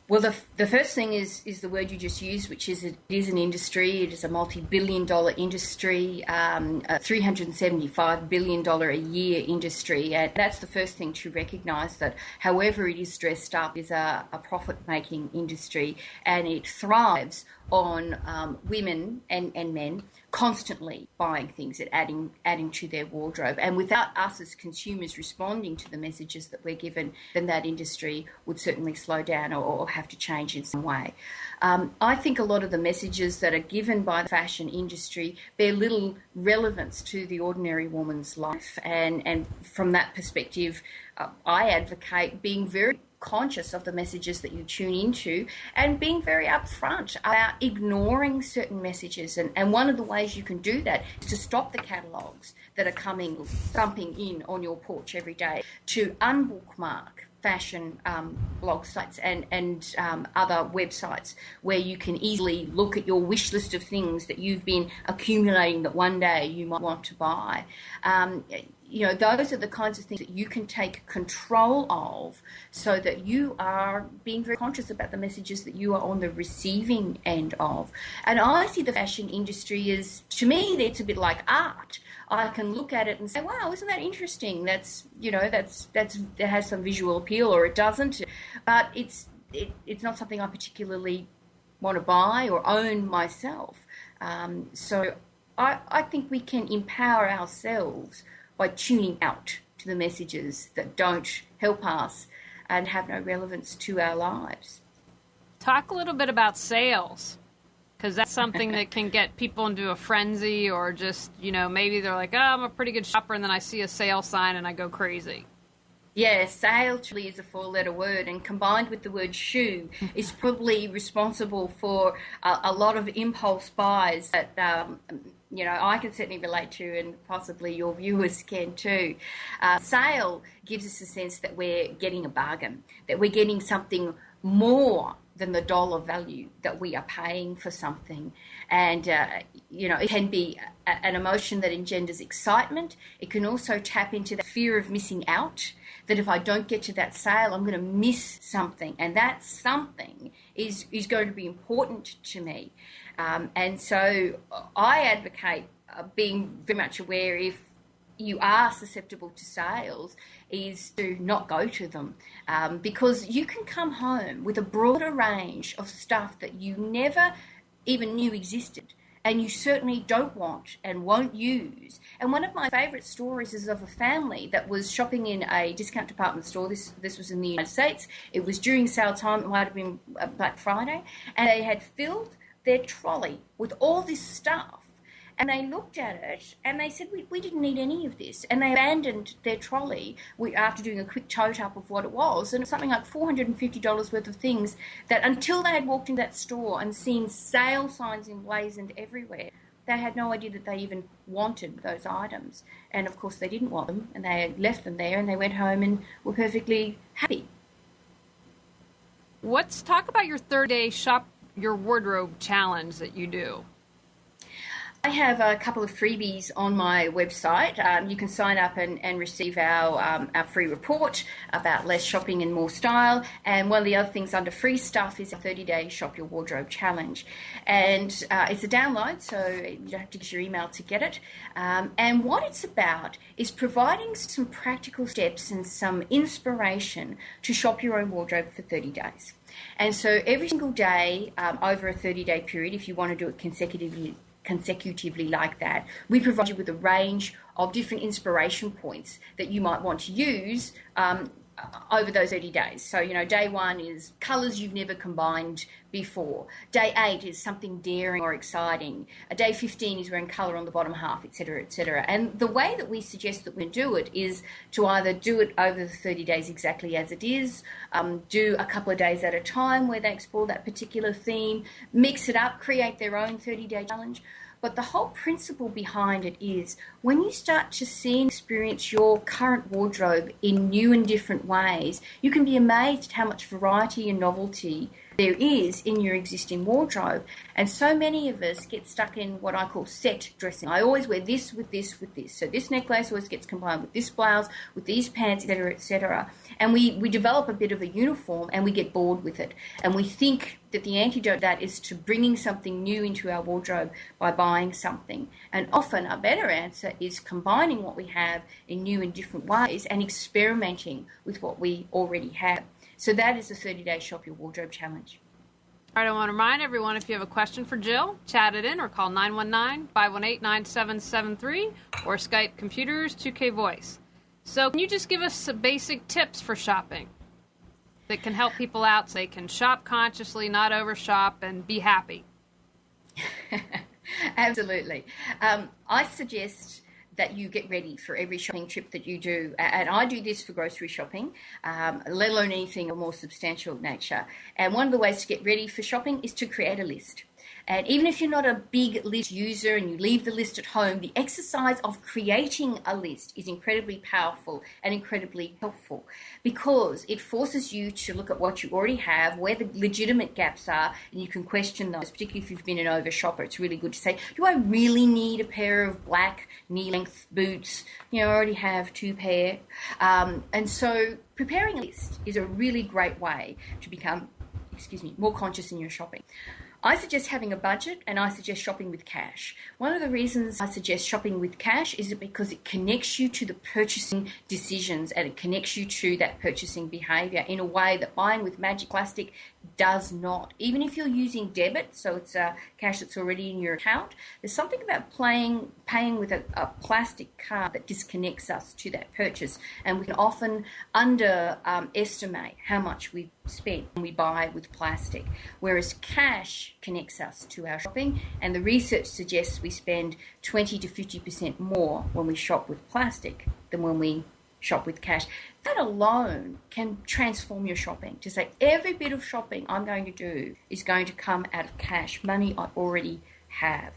S3: Well, the first thing is the word you just used, which is it is an industry. It is a multi-billion-dollar industry, a $375 billion a year industry. And that's the first thing to recognise, that however it is dressed up is a profit-making industry, and it thrives on women and men constantly buying things and adding to their wardrobe. And without us as consumers responding to the messages that we're given, then that industry would certainly slow down or have to change in some way. I think a lot of the messages that are given by the fashion industry bear little relevance to the ordinary woman's life. And from that perspective, I advocate being very conscious of the messages that you tune into and being very upfront about ignoring certain messages. And one of the ways you can do that is to stop the catalogues that are coming thumping in on your porch every day, to unbookmark fashion blog sites and other websites where you can easily look at your wish list of things that you've been accumulating that one day you might want to buy. Those are the kinds of things that you can take control of, so that you are being very conscious about the messages that you are on the receiving end of. And I see the fashion industry as, to me, it's a bit like art. I can look at it and say, wow, isn't that interesting? That has some visual appeal, or it doesn't. But it's not something I particularly want to buy or own myself. So I think we can empower ourselves by tuning out to the messages that don't help us and have no relevance to our lives.
S2: Talk a little bit about sales, because that's something that can get people into a frenzy, or just, maybe they're like, oh, I'm a pretty good shopper, and then I see a sale sign and I go crazy.
S3: Yeah, sale truly is a four-letter word, and combined with the word shoe is probably responsible for a lot of impulse buys that I can certainly relate to, and possibly your viewers can too. Sale gives us a sense that we're getting a bargain, that we're getting something more than the dollar value that we are paying for something. And, it can be an emotion that engenders excitement. It can also tap into the fear of missing out, that if I don't get to that sale, I'm going to miss something. And that something is going to be important to me. And so I advocate being very much aware, if you are susceptible to sales, is to not go to them, because you can come home with a broader range of stuff that you never even knew existed, and you certainly don't want and won't use. And one of my favourite stories is of a family that was shopping in a discount department store. This was in the United States. It was during sale time. It might have been Black Friday, and they had filled their trolley with all this stuff. And they looked at it and they said, we didn't need any of this. And they abandoned their trolley after doing a quick tote up of what it was. And it was something like $450 worth of things that until they had walked into that store and seen sale signs emblazoned everywhere, they had no idea that they even wanted those items. And of course they didn't want them, and they left them there, and they went home and were perfectly happy.
S2: Let's talk about your 30-day shop your wardrobe challenge that you do.
S3: I have a couple of freebies on my website. You can sign up and receive our free report about less shopping and more style. And one of the other things under free stuff is a 30-day Shop Your Wardrobe Challenge. And it's a download, so you don't have to get your email to get it. And what it's about is providing some practical steps and some inspiration to shop your own wardrobe for 30 days. And so every single day over a 30-day period, if you want to do it consecutively like that, we provide you with a range of different inspiration points that you might want to use over those 30 days. So, day 1 is colours you've never combined before. Day 8 is something daring or exciting. Day 15 is wearing colour on the bottom half, etc., etc. And the way that we suggest that we do it is to either do it over the 30 days exactly as it is, do a couple of days at a time where they explore that particular theme, mix it up, create their own 30-day challenge. But the whole principle behind it is when you start to see and experience your current wardrobe in new and different ways, you can be amazed at how much variety and novelty there is in your existing wardrobe. And so many of us get stuck in what I call set dressing. I always wear this with this with this. So this necklace always gets combined with this blouse, with these pants, etc., etc. And we develop a bit of a uniform and we get bored with it. And we think that the antidote to that is to bringing something new into our wardrobe by buying something. And often a better answer is combining what we have in new and different ways and experimenting with what we already have. So that is the 30-day Shop Your Wardrobe Challenge.
S2: All right, I want to remind everyone, if you have a question for Jill, chat it in or call 919-518-9773 or Skype Computers 2K Voice. So can you just give us some basic tips for shopping that can help people out so they can shop consciously, not overshop, and be happy?
S3: Absolutely. I suggest that you get ready for every shopping trip that you do. And I do this for grocery shopping, let alone anything of more substantial nature. And one of the ways to get ready for shopping is to create a list. And even if you're not a big list user and you leave the list at home, the exercise of creating a list is incredibly powerful and incredibly helpful because it forces you to look at what you already have, where the legitimate gaps are, and you can question those, particularly if you've been an over shopper. It's really good to say, do I really need a pair of black knee-length boots? I already have 2 pair. And so preparing a list is a really great way to become, more conscious in your shopping. I suggest having a budget and I suggest shopping with cash. One of the reasons I suggest shopping with cash is because it connects you to the purchasing decisions and it connects you to that purchasing behavior in a way that buying with Magic Plastic does not. Even if you're using debit, so it's cash that's already in your account, there's something about paying with a plastic card that disconnects us to that purchase, and we can often underestimate how much we spend when we buy with plastic, whereas cash connects us to our shopping, and the research suggests we spend 20 to 50% more when we shop with plastic than when we shop with cash. That alone can transform your shopping. To say every bit of shopping I'm going to do is going to come out of cash, money I already have.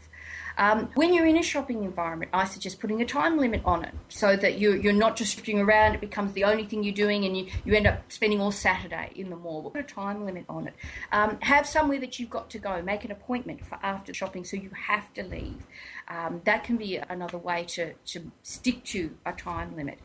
S3: When you're in a shopping environment, I suggest putting a time limit on it so that you're not just drifting around, it becomes the only thing you're doing and you end up spending all Saturday in the mall. Put a time limit on it. Have somewhere that you've got to go. Make an appointment for after shopping so you have to leave. That can be another way to stick to a time limit.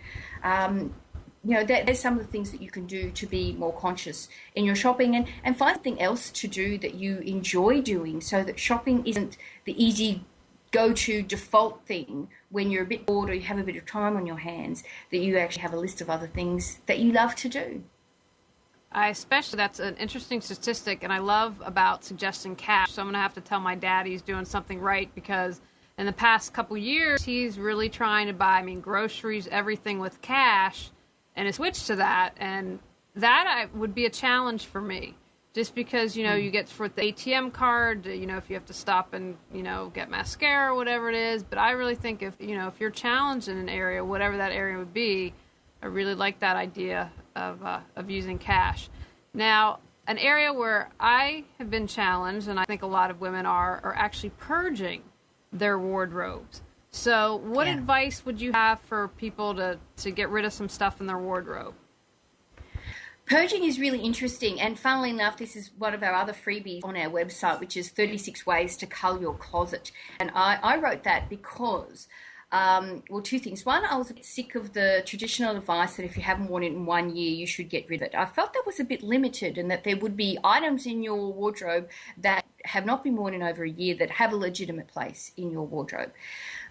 S3: There's some of the things that you can do to be more conscious in your shopping and find something else to do that you enjoy doing so that shopping isn't the easy go-to default thing when you're a bit bored or you have a bit of time on your hands, that you actually have a list of other things that you love to do.
S2: That's an interesting statistic, and I love about suggesting cash. So I'm going to have to tell my dad he's doing something right because in the past couple years, he's really trying to buy, groceries, everything with cash, and a switch to that. And that would be a challenge for me just because, you get for the ATM card, if you have to stop and, get mascara or whatever it is. But I really think if you're challenged in an area, whatever that area would be, I really like that idea of using cash. Now, an area where I have been challenged, and I think a lot of women are actually purging their wardrobes. So what advice would you have for people to get rid of some stuff in their wardrobe?
S3: Purging is really interesting, and funnily enough, this is one of our other freebies on our website, which is 36 Ways to Cull Your Closet. And I wrote that because, two things. One, I was a bit sick of the traditional advice that if you haven't worn it in 1 year, you should get rid of it. I felt that was a bit limited, and that there would be items in your wardrobe that have not been worn in over a year that have a legitimate place in your wardrobe.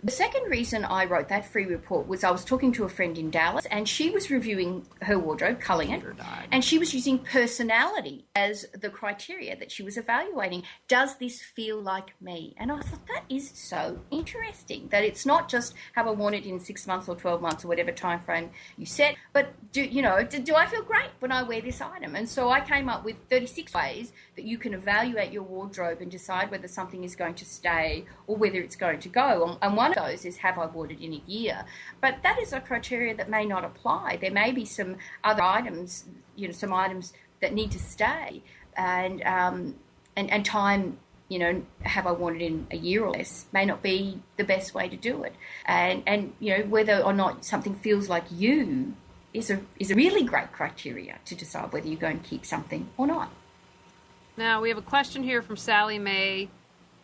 S3: The second reason I wrote that free report was I was talking to a friend in Dallas, and she was reviewing her wardrobe, culling it, and she was using personality as the criteria that she was evaluating. Does this feel like me? And I thought that is so interesting, that it's not just have I worn it in 6 months or 12 months or whatever time frame you set, but do I feel great when I wear this item? And so I came up with 36 ways that you can evaluate your wardrobe and decide whether something is going to stay or whether it's going to go. And one of those is, have I worn it in a year? But that is a criteria that may not apply. There may be some other items, some items that need to stay, and time, have I worn it in a year or less may not be the best way to do it. And whether or not something feels like you is a really great criteria to decide whether you're going to keep something or not.
S2: Now, we have a question here from Sally Mae.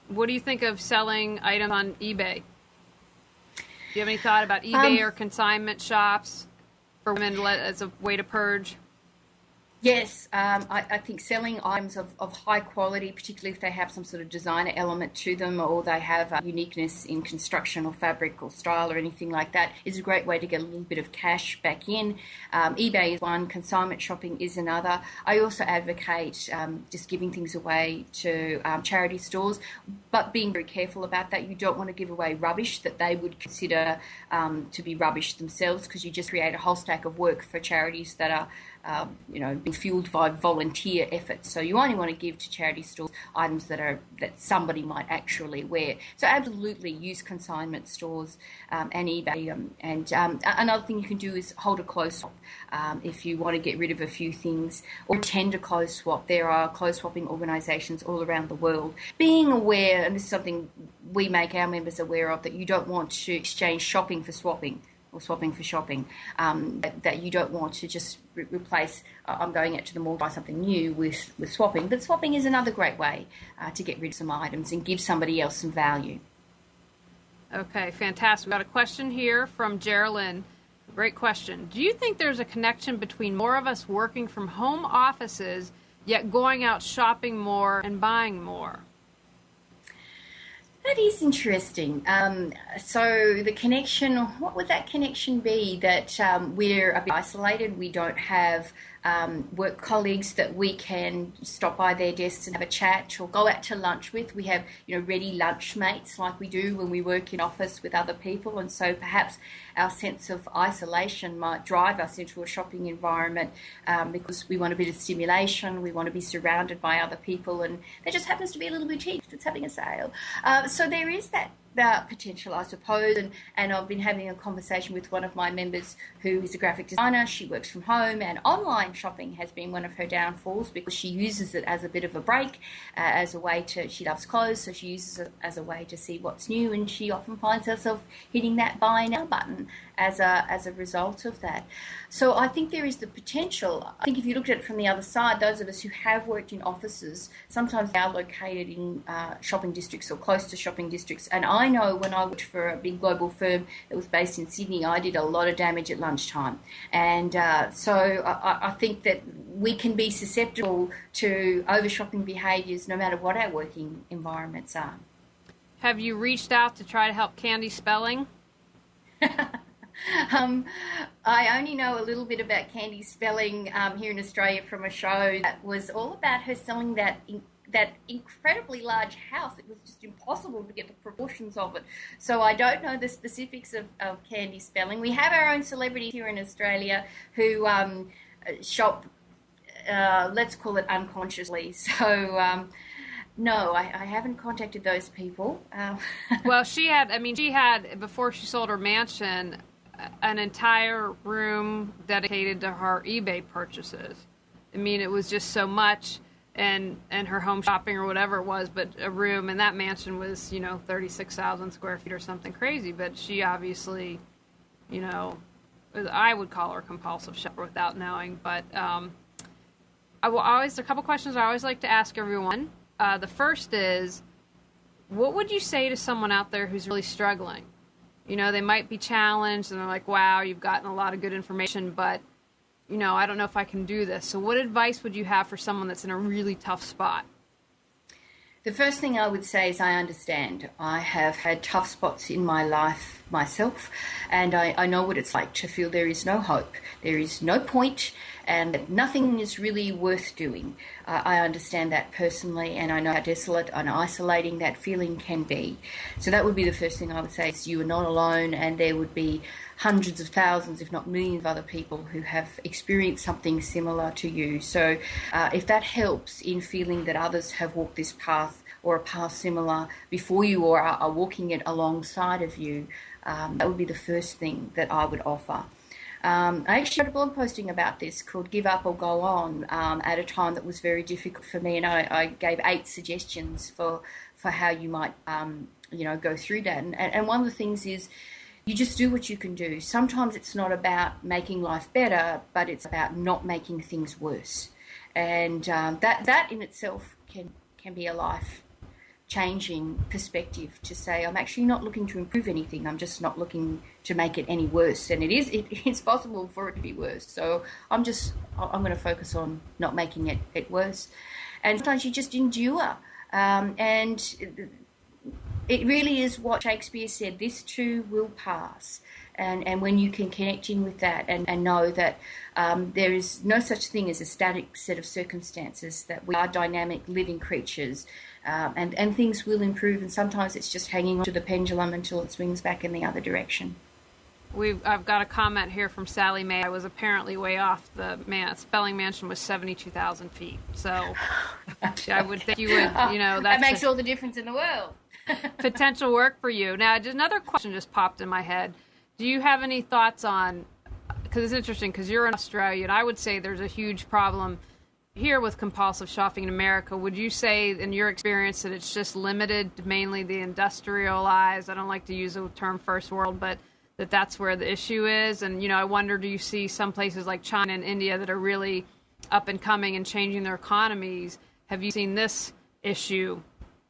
S2: What do you think of selling items on eBay? Do you have any thought about eBay or consignment shops for women as a way to purge?
S3: Yes, I think selling items of high quality, particularly if they have some sort of designer element to them, or they have uniqueness in construction or fabric or style or anything like that, is a great way to get a little bit of cash back in. eBay is one, consignment shopping is another. I also advocate just giving things away to charity stores, but being very careful about that. You don't want to give away rubbish that they would consider to be rubbish themselves, because you just create a whole stack of work for charities that are being fueled by volunteer efforts. So you only want to give to charity stores items that somebody might actually wear. So absolutely use consignment stores and eBay. And another thing you can do is hold a clothes swap if you want to get rid of a few things, or attend a clothes swap. There are clothes swapping organisations all around the world. Being aware, and this is something we make our members aware of, that you don't want to exchange shopping for swapping, or swapping for shopping, that you don't want to just replace, I'm going out to the mall to buy something new with swapping. But swapping is another great way to get rid of some items and give somebody else some value.
S2: Okay, fantastic. We've got a question here from Geraldine. Great question. Do you think there's a connection between more of us working from home offices, yet going out shopping more and buying more?
S3: That is interesting. So the connection, what would that connection be? That we're a bit isolated, we don't have work colleagues that we can stop by their desks and have a chat or go out to lunch with. We have, ready lunch mates like we do when we work in office with other people, and so perhaps our sense of isolation might drive us into a shopping environment because we want a bit of stimulation, we want to be surrounded by other people, and there just happens to be a little boutique that's having a sale. So there is that potential, I suppose, and I've been having a conversation with one of my members who is a graphic designer. She works from home, and online shopping has been one of her downfalls because she uses it as a bit of a break, as a way to, she loves clothes, so she uses it as a way to see what's new, and she often finds herself hitting that buy now button as a result of that. So I think there is the potential. I think if you looked at it from the other side, those of us who have worked in offices, sometimes they are located in shopping districts or close to shopping districts. And I know when I worked for a big global firm that was based in Sydney, I did a lot of damage at lunchtime. And so I think that we can be susceptible to over-shopping behaviours no matter what our working environments are.
S2: Have you reached out to try to help Candy Spelling?
S3: I only know a little bit about Candy Spelling here in Australia from a show that was all about her selling that incredibly large house. It was just impossible to get the proportions of it. So I don't know the specifics of Candy Spelling. We have our own celebrities here in Australia who shop let's call it unconsciously. So, no, I haven't contacted those people.
S2: Well, she had, before she sold her mansion, an entire room dedicated to her eBay purchases. I mean, it was just so much, and her home shopping or whatever it was, but a room, and that mansion was, 36,000 square feet or something crazy, but she obviously, I would call her a compulsive shopper without knowing, but a couple questions I always like to ask everyone. The first is, what would you say to someone out there who's really struggling? They might be challenged and they're like, wow, you've gotten a lot of good information, but, I don't know if I can do this. So what advice would you have for someone that's in a really tough spot?
S3: The first thing I would say is I understand. I have had tough spots in my life myself, and I know what it's like to feel there is no hope, there is no point, and that nothing is really worth doing. I understand that personally, and I know how desolate and isolating that feeling can be. So that would be the first thing I would say, is you are not alone, and there would be hundreds of thousands, if not millions of other people who have experienced something similar to you. So if that helps in feeling that others have walked this path or a path similar before you or are walking it alongside of you, that would be the first thing that I would offer. I actually wrote a blog posting about this called Give Up or Go On at a time that was very difficult for me, and I gave 8 suggestions for how you might go through that. And one of the things is, you just do what you can do. Sometimes it's not about making life better, but it's about not making things worse. And that in itself can be a life-changing perspective, to say, I'm actually not looking to improve anything. I'm just not looking to make it any worse. And it's possible for it to be worse. So I'm going to focus on not making it worse. And sometimes you just endure. And it really is what Shakespeare said, this too will pass. And when you can connect in with that and know that there is no such thing as a static set of circumstances, that we are dynamic living creatures, and things will improve, and sometimes it's just hanging on to the pendulum until it swings back in the other direction.
S2: I've got a comment here from Sally Mae. I was apparently way off. The Spelling Mansion was 72,000 feet. So I would think you would,
S3: that makes all the difference in the world.
S2: Potential work for you. Now, another question just popped in my head. Do you have any thoughts on, because it's interesting, because you're in Australia, and I would say there's a huge problem here with compulsive shopping in America. Would you say, in your experience, that it's just limited to mainly the industrialized, I don't like to use the term first world, but that's where the issue is? And, I wonder, do you see some places like China and India that are really up and coming and changing their economies? Have you seen this issue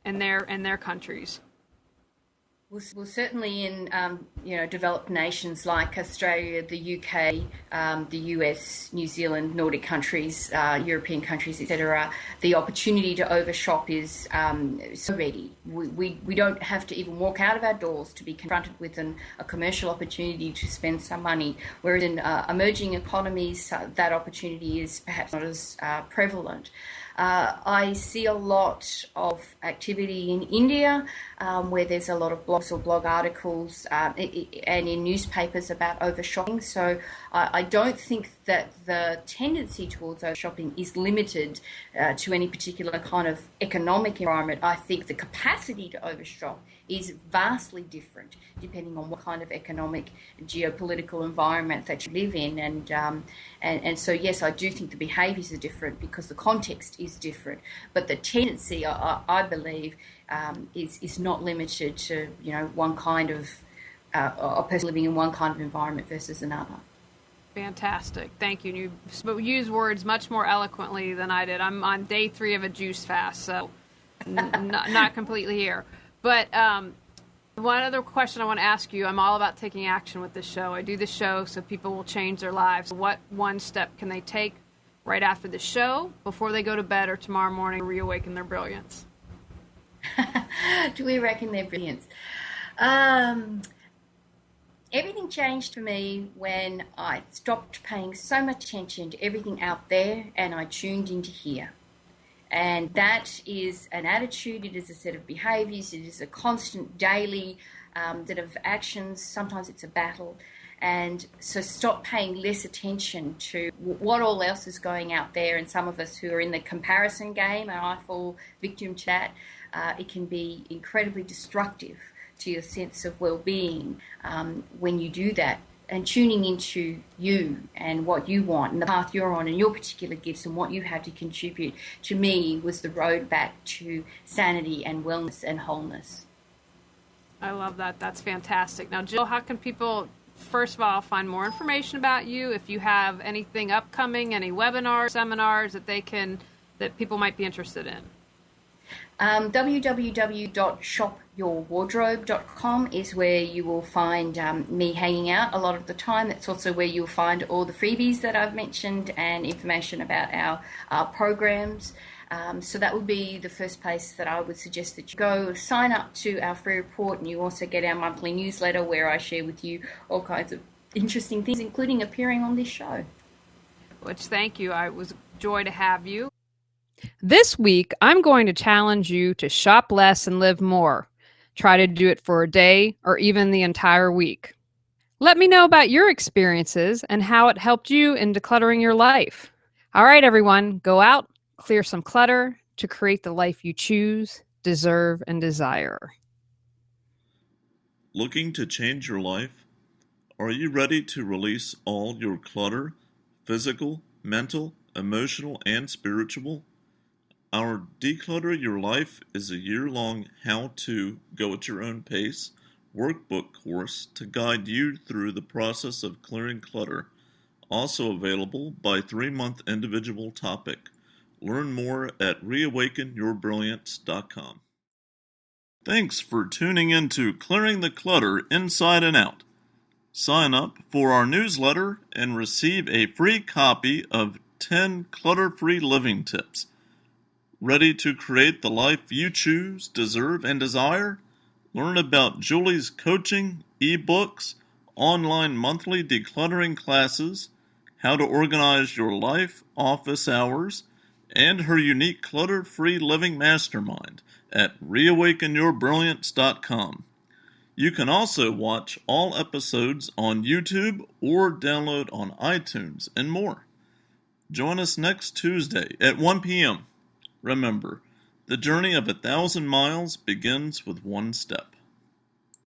S2: in their countries?
S3: Well, certainly in developed nations like Australia, the UK, the US, New Zealand, Nordic countries, European countries, etc., the opportunity to overshop is so ready. We don't have to even walk out of our doors to be confronted with a commercial opportunity to spend some money, whereas in emerging economies, that opportunity is perhaps not as prevalent. I see a lot of activity in India where there's a lot of blogs or blog articles and in newspapers about overshopping. So I don't think that the tendency towards overshopping is limited to any particular kind of economic environment. I think the capacity to overshop is vastly different depending on what kind of economic, geopolitical environment that you live in. And so, yes, I do think the behaviours are different because the context is different. But the tendency, I believe, is not limited to, one kind of a person living in one kind of environment versus another.
S2: Fantastic. Thank you. You use words much more eloquently than I did. I'm on day 3 of a juice fast, so not completely here. But one other question I want to ask you, I'm all about taking action with this show. I do this show so people will change their lives. What one step can they take right after the show, before they go to bed, or tomorrow morning, to reawaken their brilliance?
S3: To reawaken their brilliance. Everything changed for me when I stopped paying so much attention to everything out there and I tuned into here. And that is an attitude, it is a set of behaviours, it is a constant daily set of actions. Sometimes it's a battle. And so stop paying less attention to what all else is going out there. And some of us who are in the comparison game, and I fall victim to that, it can be incredibly destructive to your sense of well-being when you do that. And tuning into you and what you want and the path you're on and your particular gifts and what you have to contribute, to me, was the road back to sanity and wellness and wholeness.
S2: I love that. That's fantastic. Now, Jill, how can people, first of all, find more information about you? If you have anything upcoming, any webinars, seminars that people might be interested in?
S3: www.shopyourwardrobe.com is where you will find me hanging out a lot of the time. That's also where you'll find all the freebies that I've mentioned and information about our programs. So that would be the first place that I would suggest that you go. Sign up to our free report, and you also get our monthly newsletter where I share with you all kinds of interesting things, including appearing on this show.
S2: Which, thank you. It was a joy to have you. This week, I'm going to challenge you to shop less and live more. Try to do it for a day or even the entire week. Let me know about your experiences and how it helped you in decluttering your life. All right, everyone, go out, clear some clutter to create the life you choose, deserve, and desire.
S1: Looking to change your life? Are you ready to release all your clutter, physical, mental, emotional, and spiritual? Our Declutter Your Life is a year-long how-to, go-at-your-own-pace workbook course to guide you through the process of clearing clutter, also available by 3-month individual topic. Learn more at reawakenyourbrilliance.com. Thanks for tuning in to Clearing the Clutter Inside and Out. Sign up for our newsletter and receive a free copy of 10 clutter-free living tips. Ready to create the life you choose, deserve, and desire? Learn about Julie's coaching, ebooks, online monthly decluttering classes, how to organize your life, office hours, and her unique clutter-free living mastermind at reawakenyourbrilliance.com. You can also watch all episodes on YouTube or download on iTunes and more. Join us next Tuesday at 1 p.m. Remember, the journey of 1,000 miles begins with one step.